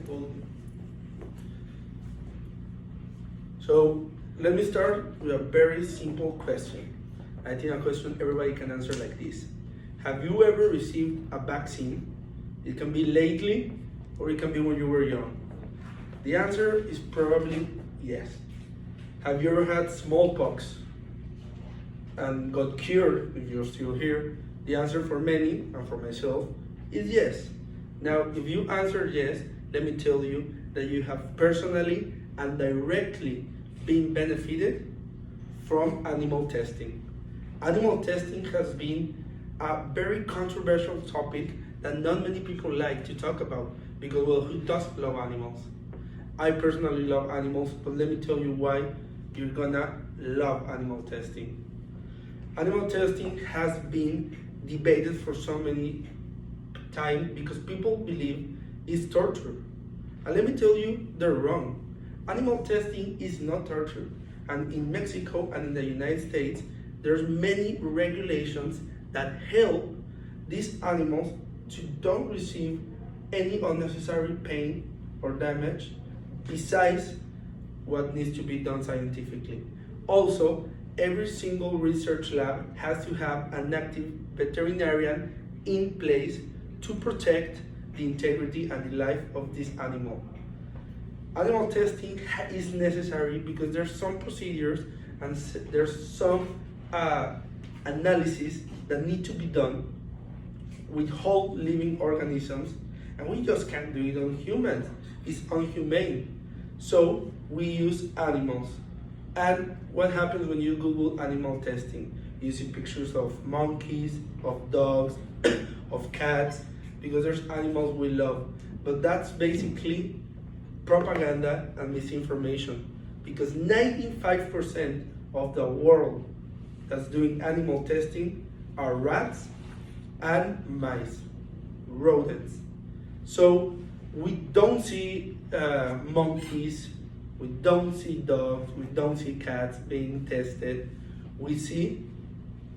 Well, so let me start with a very simple question. I think a question everybody can answer like this. Have you ever received a vaccine? It can be lately or it can be when you were young. The answer is probably yes. Have you ever had smallpox and got cured if you're still here? The answer for many, and for myself, is yes. Now, if you answer yes, let me tell you that you have personally and directly been benefited from animal testing. Animal testing has been a very controversial topic that not many people like to talk about because, well, who doesn't love animals? I personally love animals, but let me tell you why you're gonna love animal testing. Animal testing has been debated for so many time because people believe it's torture. And let me tell you, they're wrong. Animal testing is not torture. And in Mexico and in the United States, there's many regulations that help these animals to don't receive any unnecessary pain or damage besides what needs to be done scientifically. Also, every single research lab has to have an active veterinarian in place to protect the integrity and the life of this animal. Animal testing is necessary because there's some procedures and there's some analysis that need to be done with whole living organisms, and we just can't do it on humans. It's unhumane. So we use animals. And what happens when you Google animal testing? You see pictures of monkeys, of dogs, of cats, because there's animals we love. But that's basically propaganda and misinformation, because 95% of the world that's doing animal testing are rats and mice, rodents. So we don't see monkeys, we don't see dogs, we don't see cats being tested. We see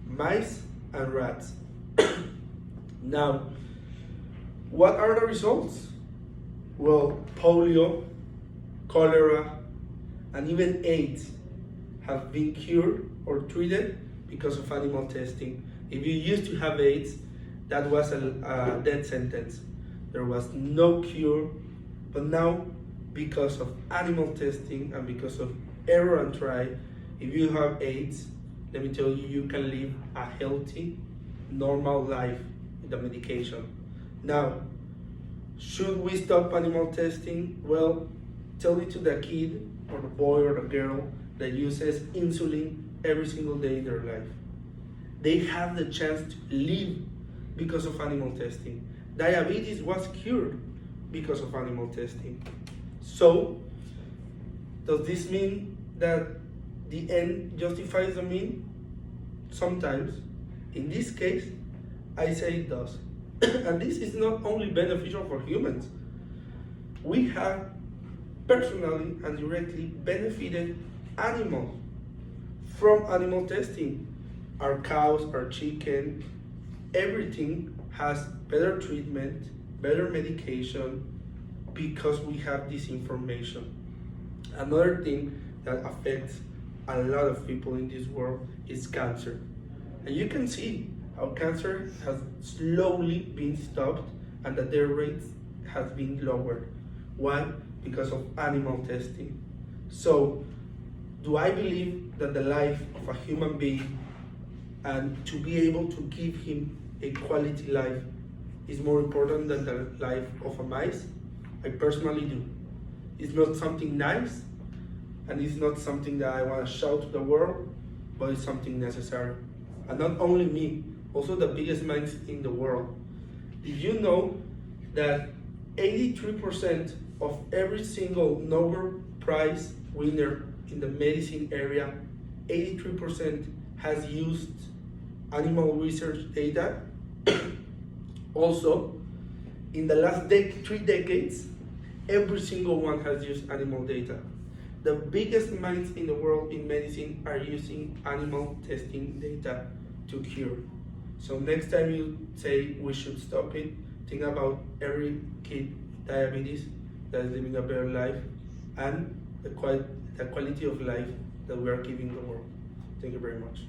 mice and rats. Now, what are the results? Well, polio, cholera, and even AIDS have been cured or treated because of animal testing. If you used to have AIDS, that was a death sentence. There was no cure, but now, because of animal testing and because of error and try, if you have AIDS, let me tell you, you can live a healthy, normal life with the medication. Now, should we stop animal testing? Well, tell it to the kid or the boy or the girl that uses insulin every single day in their life. They have the chance to live because of animal testing. Diabetes was cured because of animal testing. So, does this mean that the end justifies the mean? Sometimes. In this case, I say it does. And this is not only beneficial for humans. We have personally and directly benefited animals from animal testing. Our cows, our chicken, everything has better treatment, better medication, because we have this information. Another thing that affects a lot of people in this world is cancer. And you can see how cancer has slowly been stopped and that their rates has been lowered. Why? Because of animal testing. So, do I believe that the life of a human being and to be able to give him a quality life is more important than the life of a mice? I personally do. It's not something nice, and it's not something that I want to shout to the world, but it's something necessary. And not only me, also the biggest minds in the world. Did you know that 83% of every single Nobel Prize winner in the medicine area, 83% has used animal research data? Also, in the last 3 decades, every single one has used animal data. The biggest minds in the world in medicine are using animal testing data to cure. So next time you say we should stop it, think about every kid with diabetes that is living a better life, and the quality of life that we are giving the world. Thank you very much.